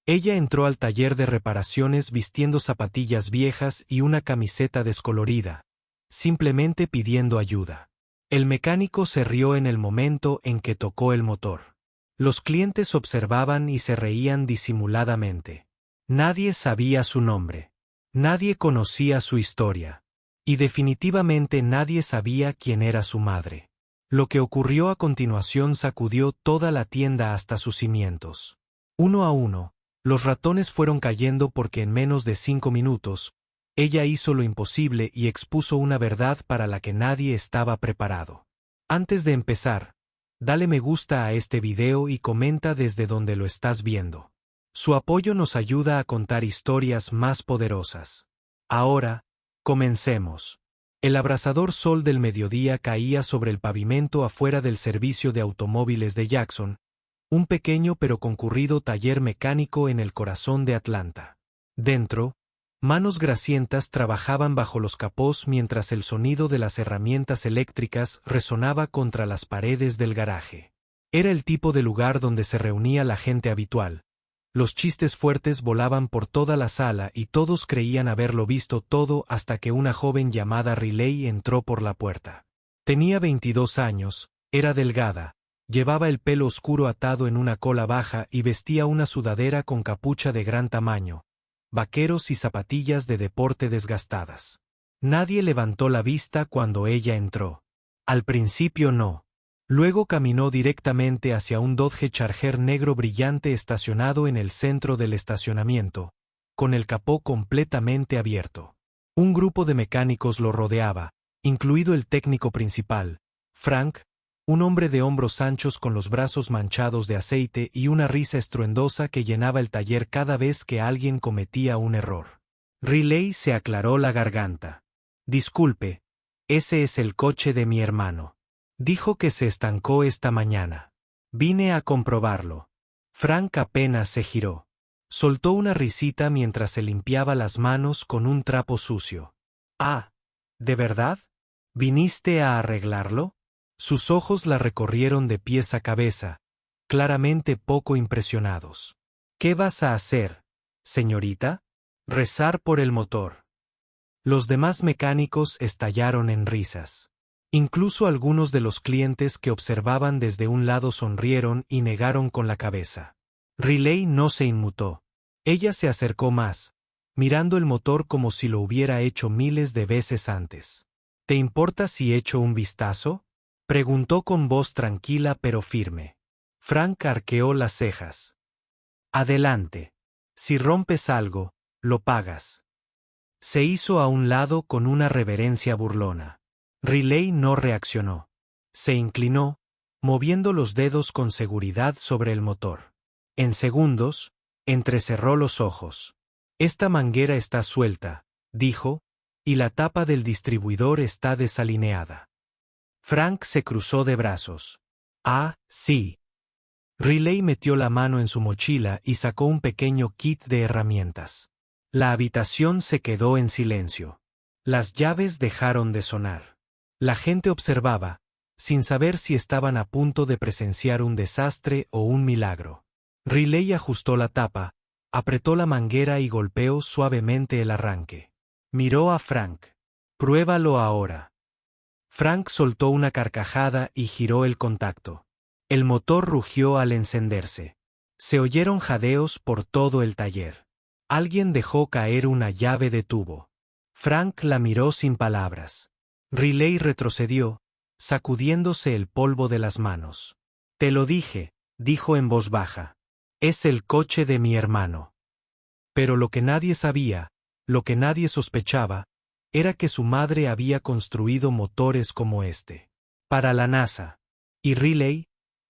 Ella entró al taller de reparaciones vistiendo zapatillas viejas y una camiseta descolorida, simplemente pidiendo ayuda. El mecánico se rió en el momento en que tocó el motor. Los clientes observaban y se reían disimuladamente. Nadie sabía su nombre. Nadie conocía su historia. Y definitivamente nadie sabía quién era su madre. Lo que ocurrió a continuación sacudió toda la tienda hasta sus cimientos. Uno a uno, los ratones fueron cayendo porque en menos de 5 minutos, ella hizo lo imposible y expuso una verdad para la que nadie estaba preparado. Antes de empezar, dale me gusta a este video y comenta desde donde lo estás viendo. Su apoyo nos ayuda a contar historias más poderosas. Ahora, comencemos. El abrasador sol del mediodía caía sobre el pavimento afuera del servicio de automóviles de Jackson, un pequeño pero concurrido taller mecánico en el corazón de Atlanta. Dentro, manos grasientas trabajaban bajo los capós mientras el sonido de las herramientas eléctricas resonaba contra las paredes del garaje. Era el tipo de lugar donde se reunía la gente habitual. Los chistes fuertes volaban por toda la sala y todos creían haberlo visto todo hasta que una joven llamada Riley entró por la puerta. Tenía 22 años, era delgada, llevaba el pelo oscuro atado en una cola baja y vestía una sudadera con capucha de gran tamaño, vaqueros y zapatillas de deporte desgastadas. Nadie levantó la vista cuando ella entró. Al principio no. Luego caminó directamente hacia un Dodge Charger negro brillante estacionado en el centro del estacionamiento, con el capó completamente abierto. Un grupo de mecánicos lo rodeaba, incluido el técnico principal, Frank, un hombre de hombros anchos con los brazos manchados de aceite y una risa estruendosa que llenaba el taller cada vez que alguien cometía un error. Riley se aclaró la garganta. Disculpe, ese es el coche de mi hermano. Dijo que se estancó esta mañana. Vine a comprobarlo. Frank apenas se giró. Soltó una risita mientras se limpiaba las manos con un trapo sucio. Ah, ¿de verdad? ¿Viniste a arreglarlo? Sus ojos la recorrieron de pies a cabeza, claramente poco impresionados. ¿Qué vas a hacer, señorita? Rezar por el motor. Los demás mecánicos estallaron en risas. Incluso algunos de los clientes que observaban desde un lado sonrieron y negaron con la cabeza. Riley no se inmutó. Ella se acercó más, mirando el motor como si lo hubiera hecho miles de veces antes. ¿Te importa si echo un vistazo? Preguntó con voz tranquila pero firme. Frank arqueó las cejas. Adelante. Si rompes algo, lo pagas. Se hizo a un lado con una reverencia burlona. Riley no reaccionó. Se inclinó, moviendo los dedos con seguridad sobre el motor. En segundos, entrecerró los ojos. Esta manguera está suelta, dijo, y la tapa del distribuidor está desalineada. Frank se cruzó de brazos. Ah, sí. Riley metió la mano en su mochila y sacó un pequeño kit de herramientas. La habitación se quedó en silencio. Las llaves dejaron de sonar. La gente observaba, sin saber si estaban a punto de presenciar un desastre o un milagro. Riley ajustó la tapa, apretó la manguera y golpeó suavemente el arranque. Miró a Frank. Pruébalo ahora. Frank soltó una carcajada y giró el contacto. El motor rugió al encenderse. Se oyeron jadeos por todo el taller. Alguien dejó caer una llave de tubo. Frank la miró sin palabras. Riley retrocedió, sacudiéndose el polvo de las manos. Te lo dije, dijo en voz baja. Es el coche de mi hermano. Pero lo que nadie sabía, lo que nadie sospechaba, era que su madre había construido motores como este. Para la NASA. Y Riley,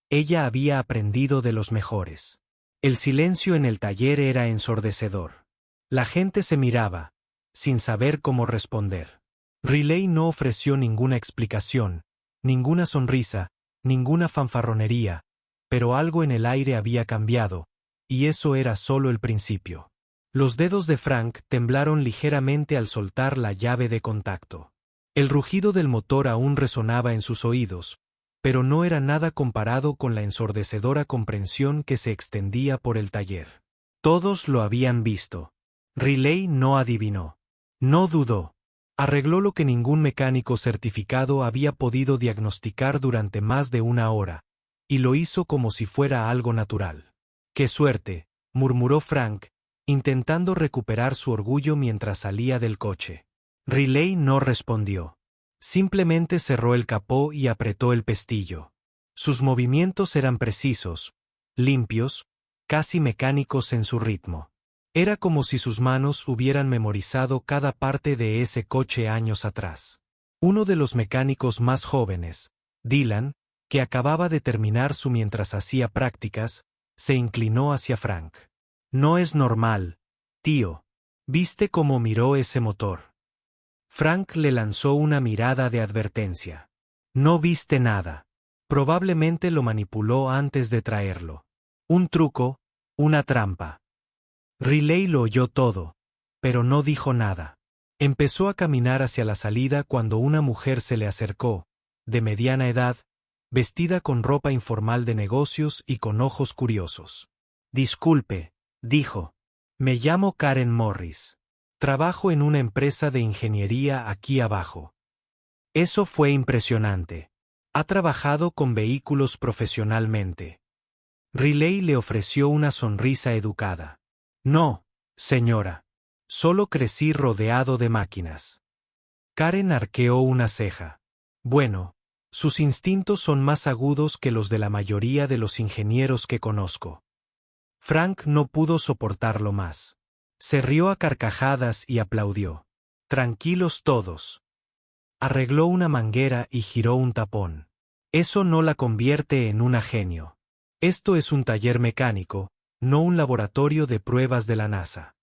ella había aprendido de los mejores. El silencio en el taller era ensordecedor. La gente se miraba, sin saber cómo responder. Riley no ofreció ninguna explicación, ninguna sonrisa, ninguna fanfarronería, pero algo en el aire había cambiado, y eso era solo el principio. Los dedos de Frank temblaron ligeramente al soltar la llave de contacto. El rugido del motor aún resonaba en sus oídos, pero no era nada comparado con la ensordecedora comprensión que se extendía por el taller. Todos lo habían visto. Riley no adivinó. No dudó. Arregló lo que ningún mecánico certificado había podido diagnosticar durante más de una hora, y lo hizo como si fuera algo natural. ¡Qué suerte!, murmuró Frank, intentando recuperar su orgullo mientras salía del coche. Riley no respondió. Simplemente cerró el capó y apretó el pestillo. Sus movimientos eran precisos, limpios, casi mecánicos en su ritmo. Era como si sus manos hubieran memorizado cada parte de ese coche años atrás. Uno de los mecánicos más jóvenes, Dylan, que acababa de terminar su mientras hacía prácticas, se inclinó hacia Frank. No es normal, tío. ¿Viste cómo miró ese motor? Frank le lanzó una mirada de advertencia. No viste nada. Probablemente lo manipuló antes de traerlo. Un truco, una trampa. Riley lo oyó todo, pero no dijo nada. Empezó a caminar hacia la salida cuando una mujer se le acercó, de mediana edad, vestida con ropa informal de negocios y con ojos curiosos. Disculpe, dijo. Me llamo Karen Morris. Trabajo en una empresa de ingeniería aquí abajo. Eso fue impresionante. Ha trabajado con vehículos profesionalmente. Riley le ofreció una sonrisa educada. No, señora. Solo crecí rodeado de máquinas. Karen arqueó una ceja. Bueno, sus instintos son más agudos que los de la mayoría de los ingenieros que conozco. Frank no pudo soportarlo más. Se rió a carcajadas y aplaudió. Tranquilos todos. Arregló una manguera y giró un tapón. Eso no la convierte en una genio. Esto es un taller mecánico, no un laboratorio de pruebas de la NASA.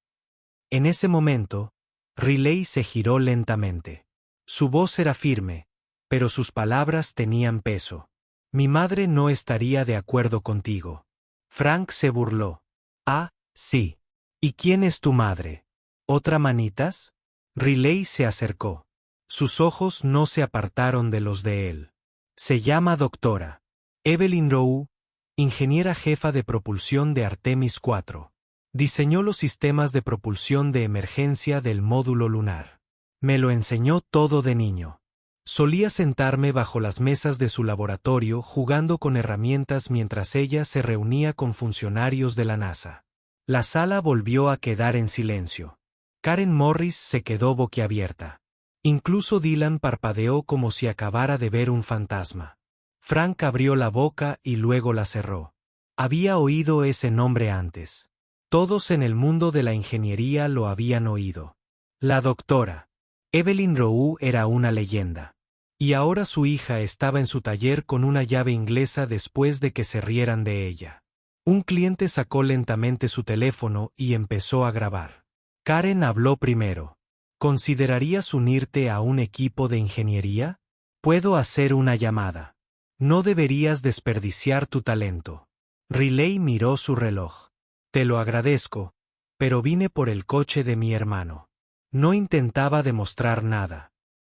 En ese momento, Riley se giró lentamente. Su voz era firme, pero sus palabras tenían peso. Mi madre no estaría de acuerdo contigo. Frank se burló. Ah, sí. ¿Y quién es tu madre? ¿Otra manitas? Riley se acercó. Sus ojos no se apartaron de los de él. Se llama doctora Evelyn Rowe, ingeniera jefa de propulsión de Artemis 4. Diseñó los sistemas de propulsión de emergencia del módulo lunar. Me lo enseñó todo de niño. Solía sentarme bajo las mesas de su laboratorio jugando con herramientas mientras ella se reunía con funcionarios de la NASA. La sala volvió a quedar en silencio. Karen Morris se quedó boquiabierta. Incluso Dylan parpadeó como si acabara de ver un fantasma. Frank abrió la boca y luego la cerró. Había oído ese nombre antes. Todos en el mundo de la ingeniería lo habían oído. La doctora Evelyn Rowe era una leyenda. Y ahora su hija estaba en su taller con una llave inglesa después de que se rieran de ella. Un cliente sacó lentamente su teléfono y empezó a grabar. Karen habló primero. ¿Considerarías unirte a un equipo de ingeniería? Puedo hacer una llamada. No deberías desperdiciar tu talento. Riley miró su reloj. Te lo agradezco, pero vine por el coche de mi hermano. No intentaba demostrar nada.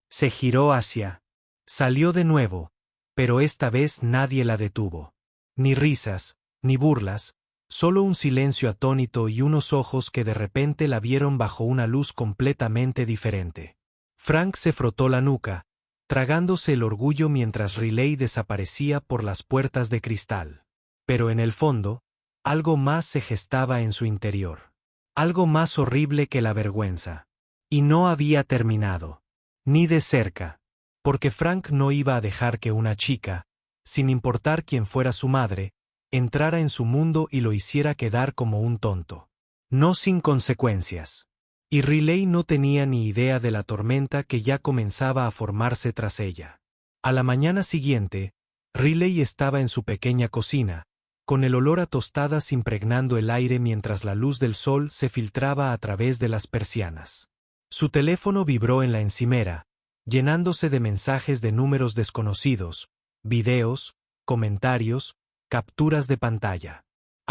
Se giró hacia. Salió de nuevo, pero esta vez nadie la detuvo. Ni risas, ni burlas, solo un silencio atónito y unos ojos que de repente la vieron bajo una luz completamente diferente. Frank se frotó la nuca, tragándose el orgullo mientras Riley desaparecía por las puertas de cristal. Pero en el fondo, algo más se gestaba en su interior. Algo más horrible que la vergüenza. Y no había terminado. Ni de cerca. Porque Frank no iba a dejar que una chica, sin importar quién fuera su madre, entrara en su mundo y lo hiciera quedar como un tonto. No sin consecuencias. Y Riley no tenía ni idea de la tormenta que ya comenzaba a formarse tras ella. A la mañana siguiente, Riley estaba en su pequeña cocina, con el olor a tostadas impregnando el aire mientras la luz del sol se filtraba a través de las persianas. Su teléfono vibró en la encimera, llenándose de mensajes de números desconocidos, videos, comentarios, capturas de pantalla.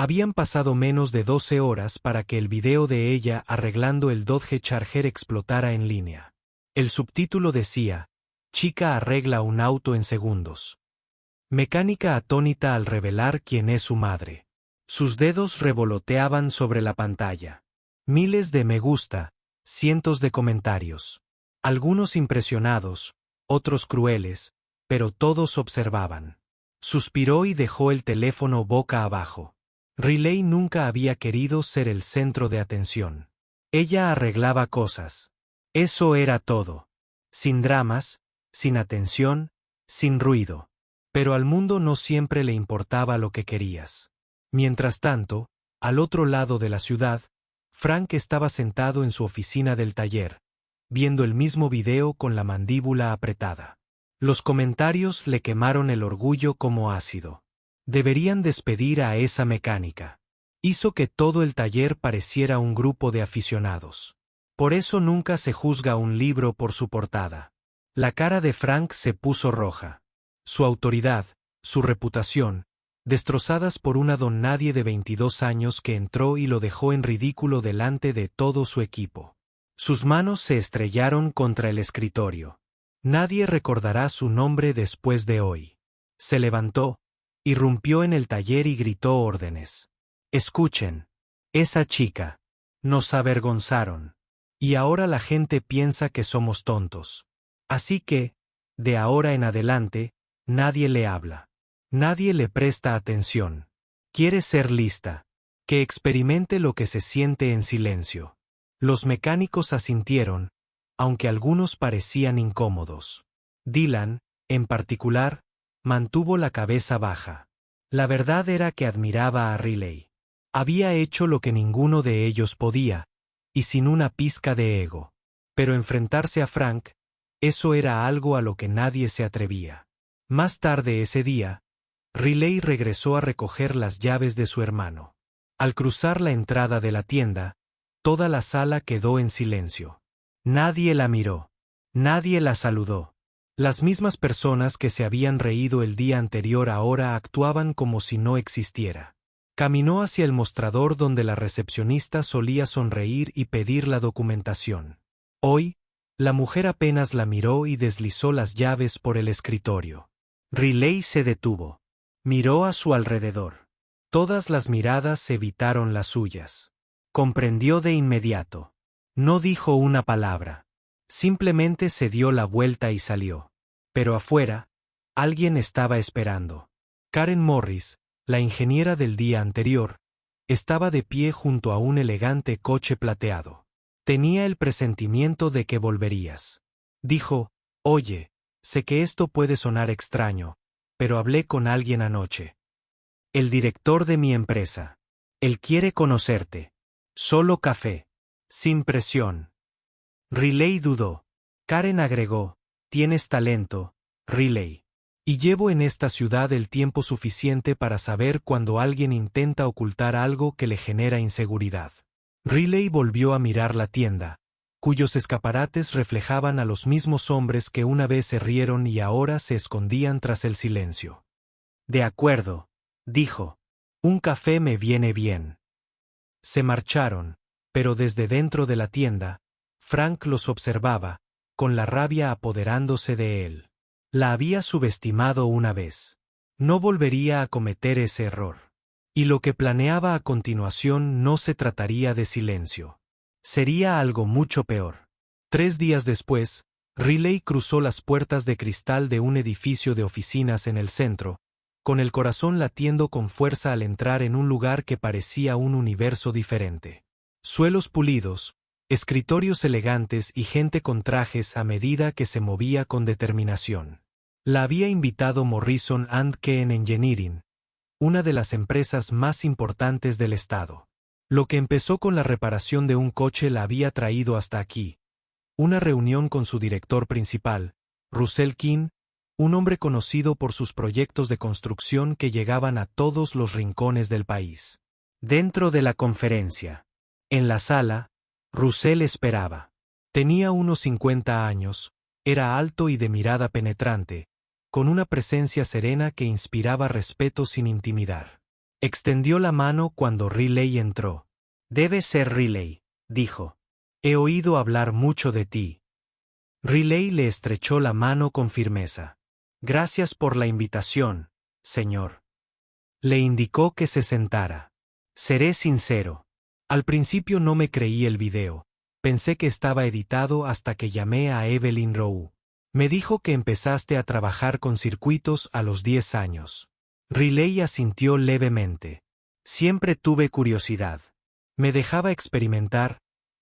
Habían pasado menos de 12 horas para que el video de ella arreglando el Dodge Charger explotara en línea. El subtítulo decía, Chica arregla un auto en segundos. Mecánica atónita al revelar quién es su madre. Sus dedos revoloteaban sobre la pantalla. Miles de me gusta, cientos de comentarios. Algunos impresionados, otros crueles, pero todos observaban. Suspiró y dejó el teléfono boca abajo. Riley nunca había querido ser el centro de atención. Ella arreglaba cosas. Eso era todo. Sin dramas, sin atención, sin ruido. Pero al mundo no siempre le importaba lo que querías. Mientras tanto, al otro lado de la ciudad, Frank estaba sentado en su oficina del taller, viendo el mismo video con la mandíbula apretada. Los comentarios le quemaron el orgullo como ácido. Deberían despedir a esa mecánica. Hizo que todo el taller pareciera un grupo de aficionados. Por eso nunca se juzga un libro por su portada. La cara de Frank se puso roja. Su autoridad, su reputación, destrozadas por una don nadie de 22 años que entró y lo dejó en ridículo delante de todo su equipo. Sus manos se estrellaron contra el escritorio. Nadie recordará su nombre después de hoy. Se levantó, irrumpió en el taller y gritó órdenes. Escuchen. Esa chica. Nos avergonzaron. Y ahora la gente piensa que somos tontos. Así que, de ahora en adelante, nadie le habla. Nadie le presta atención. Quiere ser lista. Que experimente lo que se siente en silencio. Los mecánicos asintieron, aunque algunos parecían incómodos. Dylan, en particular, mantuvo la cabeza baja. La verdad era que admiraba a Riley. Había hecho lo que ninguno de ellos podía, y sin una pizca de ego. Pero enfrentarse a Frank, eso era algo a lo que nadie se atrevía. Más tarde ese día, Riley regresó a recoger las llaves de su hermano. Al cruzar la entrada de la tienda, toda la sala quedó en silencio. Nadie la miró. Nadie la saludó. Las mismas personas que se habían reído el día anterior ahora actuaban como si no existiera. Caminó hacia el mostrador donde la recepcionista solía sonreír y pedir la documentación. Hoy, la mujer apenas la miró y deslizó las llaves por el escritorio. Riley se detuvo. Miró a su alrededor. Todas las miradas evitaron las suyas. Comprendió de inmediato. No dijo una palabra. Simplemente se dio la vuelta y salió. Pero afuera, alguien estaba esperando. Karen Morris, la ingeniera del día anterior, estaba de pie junto a un elegante coche plateado. Tenía el presentimiento de que volverías. Dijo, oye, sé que esto puede sonar extraño, pero hablé con alguien anoche. El director de mi empresa. Él quiere conocerte. Solo café. Sin presión. Riley dudó. Karen agregó, tienes talento, Riley. Y llevo en esta ciudad el tiempo suficiente para saber cuando alguien intenta ocultar algo que le genera inseguridad. Riley volvió a mirar la tienda, cuyos escaparates reflejaban a los mismos hombres que una vez se rieron y ahora se escondían tras el silencio. De acuerdo, dijo. Un café me viene bien. Se marcharon, pero desde dentro de la tienda, Frank los observaba, con la rabia apoderándose de él. La había subestimado una vez. No volvería a cometer ese error. Y lo que planeaba a continuación no se trataría de silencio. Sería algo mucho peor. 3 días después, Riley cruzó las puertas de cristal de un edificio de oficinas en el centro, con el corazón latiendo con fuerza al entrar en un lugar que parecía un universo diferente. Suelos pulidos, escritorios elegantes y gente con trajes a medida que se movía con determinación. La había invitado Morrison & Keen Engineering, una de las empresas más importantes del estado. Lo que empezó con la reparación de un coche la había traído hasta aquí. Una reunión con su director principal, Russell King, un hombre conocido por sus proyectos de construcción que llegaban a todos los rincones del país. Dentro de la conferencia, en la sala, Russell esperaba. Tenía unos 50 años, era alto y de mirada penetrante, con una presencia serena que inspiraba respeto sin intimidar. Extendió la mano cuando Riley entró. Debe ser Riley, dijo. He oído hablar mucho de ti. Riley le estrechó la mano con firmeza. Gracias por la invitación, señor. Le indicó que se sentara. Seré sincero. Al principio no me creí el video. Pensé que estaba editado hasta que llamé a Evelyn Rowe. Me dijo que empezaste a trabajar con circuitos a los 10 años. Riley asintió levemente. Siempre tuve curiosidad. Me dejaba experimentar,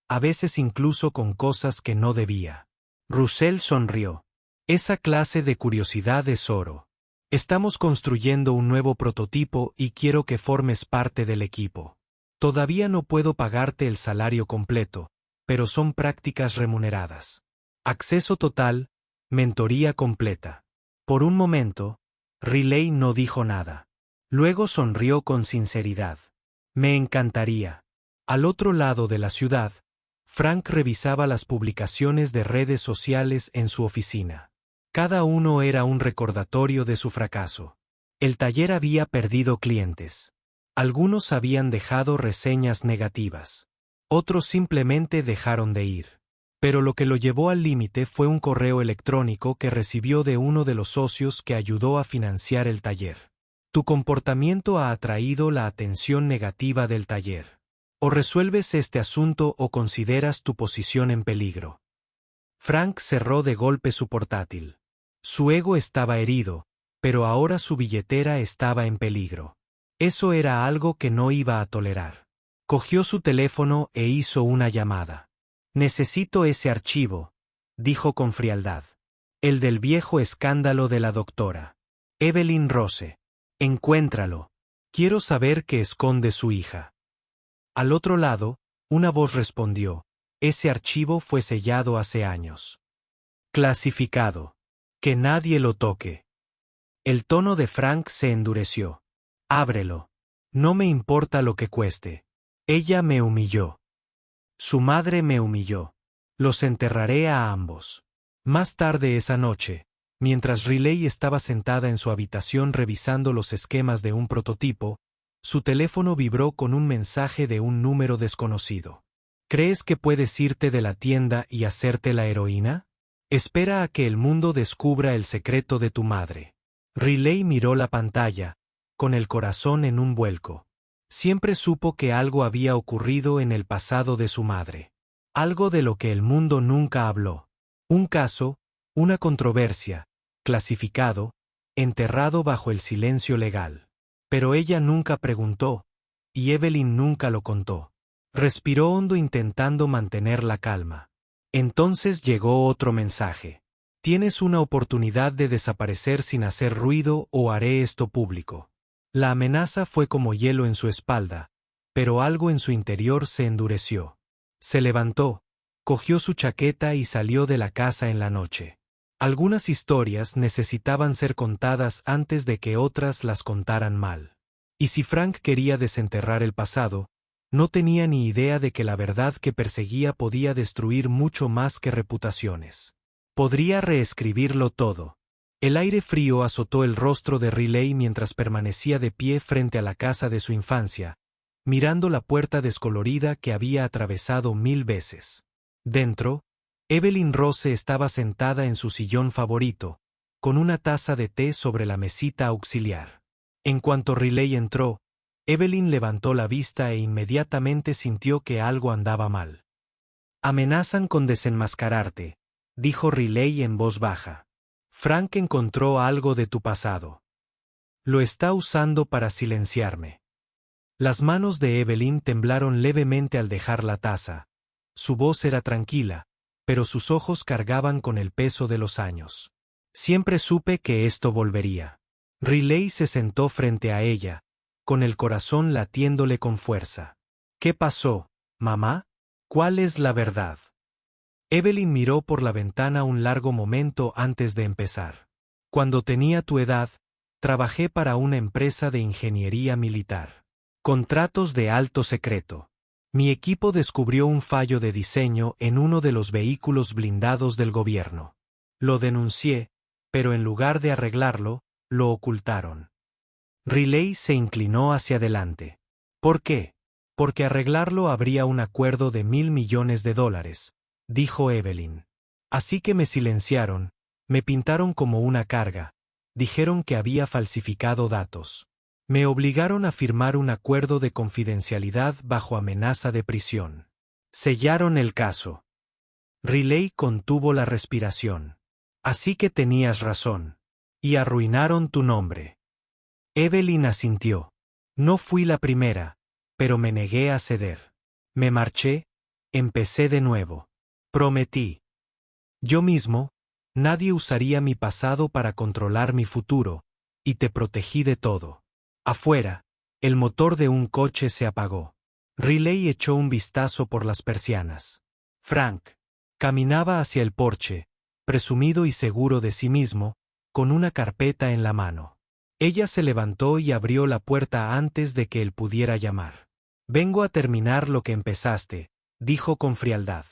a veces incluso con cosas que no debía. Russell sonrió. Esa clase de curiosidad es oro. Estamos construyendo un nuevo prototipo y quiero que formes parte del equipo. Todavía no puedo pagarte el salario completo, pero son prácticas remuneradas. Acceso total, mentoría completa. Por un momento, Riley no dijo nada. Luego sonrió con sinceridad. Me encantaría. Al otro lado de la ciudad, Frank revisaba las publicaciones de redes sociales en su oficina. Cada uno era un recordatorio de su fracaso. El taller había perdido clientes. Algunos habían dejado reseñas negativas. Otros simplemente dejaron de ir. Pero lo que lo llevó al límite fue un correo electrónico que recibió de uno de los socios que ayudó a financiar el taller. Tu comportamiento ha atraído la atención negativa del taller. O resuelves este asunto o consideras tu posición en peligro. Frank cerró de golpe su portátil. Su ego estaba herido, pero ahora su billetera estaba en peligro. Eso era algo que no iba a tolerar. Cogió su teléfono e hizo una llamada. Necesito ese archivo, dijo con frialdad. El del viejo escándalo de la doctora Evelyn Rose. Encuéntralo. Quiero saber qué esconde su hija. Al otro lado, una voz respondió. Ese archivo fue sellado hace años. Clasificado. Que nadie lo toque. El tono de Frank se endureció. Ábrelo. No me importa lo que cueste. Ella me humilló. Su madre me humilló. Los enterraré a ambos. Más tarde esa noche, mientras Riley estaba sentada en su habitación revisando los esquemas de un prototipo, su teléfono vibró con un mensaje de un número desconocido. ¿Crees que puedes irte de la tienda y hacerte la heroína? Espera a que el mundo descubra el secreto de tu madre. Riley miró la pantalla, con el corazón en un vuelco. Siempre supo que algo había ocurrido en el pasado de su madre. Algo de lo que el mundo nunca habló. Un caso, una controversia, clasificado, enterrado bajo el silencio legal. Pero ella nunca preguntó, y Evelyn nunca lo contó. Respiró hondo intentando mantener la calma. Entonces llegó otro mensaje. Tienes una oportunidad de desaparecer sin hacer ruido o haré esto público. La amenaza fue como hielo en su espalda, pero algo en su interior se endureció. Se levantó, cogió su chaqueta y salió de la casa en la noche. Algunas historias necesitaban ser contadas antes de que otras las contaran mal. Y si Frank quería desenterrar el pasado, no tenía ni idea de que la verdad que perseguía podía destruir mucho más que reputaciones. Podría reescribirlo todo. El aire frío azotó el rostro de Riley mientras permanecía de pie frente a la casa de su infancia, mirando la puerta descolorida que había atravesado 1000 veces. Dentro, Evelyn Rose estaba sentada en su sillón favorito, con una taza de té sobre la mesita auxiliar. En cuanto Riley entró, Evelyn levantó la vista e inmediatamente sintió que algo andaba mal. Amenazan con desenmascararte, dijo Riley en voz baja. Frank encontró algo de tu pasado. Lo está usando para silenciarme. Las manos de Evelyn temblaron levemente al dejar la taza. Su voz era tranquila, pero sus ojos cargaban con el peso de los años. Siempre supe que esto volvería. Riley se sentó frente a ella, con el corazón latiéndole con fuerza. ¿Qué pasó, mamá? ¿Cuál es la verdad? Evelyn miró por la ventana un largo momento antes de empezar. Cuando tenía tu edad, trabajé para una empresa de ingeniería militar. Contratos de alto secreto. Mi equipo descubrió un fallo de diseño en uno de los vehículos blindados del gobierno. Lo denuncié, pero en lugar de arreglarlo, lo ocultaron. Riley se inclinó hacia adelante. ¿Por qué? Porque arreglarlo habría un acuerdo de $1.000 millones, dijo Evelyn. Así que me silenciaron, me pintaron como una carga, dijeron que había falsificado datos. Me obligaron a firmar un acuerdo de confidencialidad bajo amenaza de prisión. Sellaron el caso. Riley contuvo la respiración. Así que tenías razón. Y arruinaron tu nombre. Evelyn asintió. No fui la primera, pero me negué a ceder. Me marché, empecé de nuevo. Prometí. Yo mismo, nadie usaría mi pasado para controlar mi futuro, y te protegí de todo. Afuera, el motor de un coche se apagó. Riley echó un vistazo por las persianas. Frank caminaba hacia el porche, presumido y seguro de sí mismo, con una carpeta en la mano. Ella se levantó y abrió la puerta antes de que él pudiera llamar. Vengo a terminar lo que empezaste, dijo con frialdad.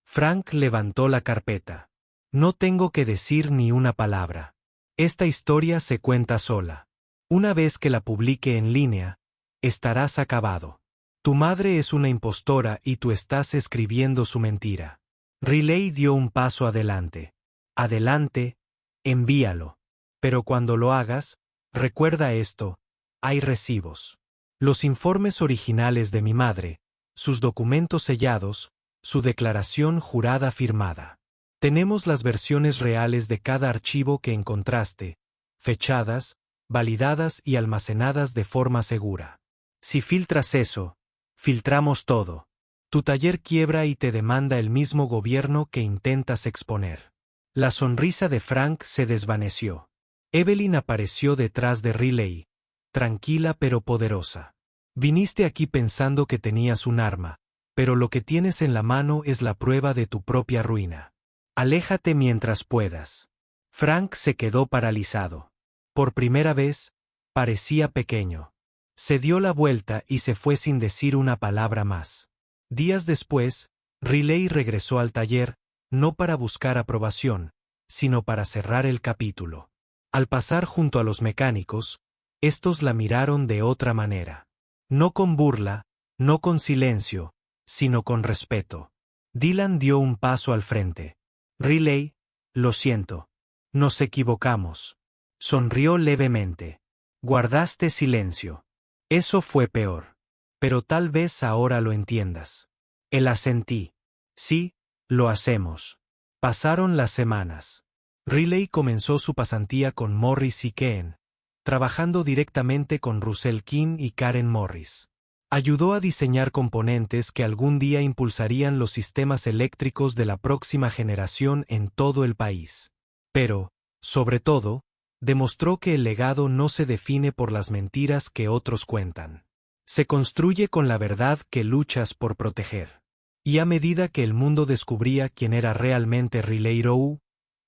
Frank levantó la carpeta. No tengo que decir ni una palabra. Esta historia se cuenta sola. Una vez que la publique en línea, estarás acabado. Tu madre es una impostora y tú estás escribiendo su mentira. Riley dio un paso adelante. Adelante, envíalo. Pero cuando lo hagas, recuerda esto, hay recibos. Los informes originales de mi madre, sus documentos sellados, su declaración jurada firmada. Tenemos las versiones reales de cada archivo que encontraste, fechadas, validadas y almacenadas de forma segura. Si filtras eso, filtramos todo. Tu taller quiebra y te demanda el mismo gobierno que intentas exponer. La sonrisa de Frank se desvaneció. Evelyn apareció detrás de Riley, tranquila pero poderosa. Viniste aquí pensando que tenías un arma, pero lo que tienes en la mano es la prueba de tu propia ruina. Aléjate mientras puedas. Frank se quedó paralizado. Por primera vez, parecía pequeño. Se dio la vuelta y se fue sin decir una palabra más. Días después, Riley regresó al taller, no para buscar aprobación, sino para cerrar el capítulo. Al pasar junto a los mecánicos, estos la miraron de otra manera. No con burla, no con silencio, sino con respeto. Dylan dio un paso al frente. Riley, lo siento. Nos equivocamos. Sonrió levemente. Guardaste silencio. Eso fue peor. Pero tal vez ahora lo entiendas. Él asentí. Sí, lo hacemos. Pasaron las semanas. Riley comenzó su pasantía con Morris y Keen, trabajando directamente con Russell King y Karen Morris. Ayudó a diseñar componentes que algún día impulsarían los sistemas eléctricos de la próxima generación en todo el país. Pero, sobre todo, demostró que el legado no se define por las mentiras que otros cuentan. Se construye con la verdad que luchas por proteger. Y a medida que el mundo descubría quién era realmente Riley Rowe,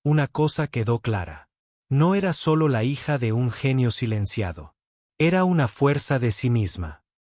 una cosa quedó clara. No era solo la hija de un genio silenciado. Era una fuerza de sí misma.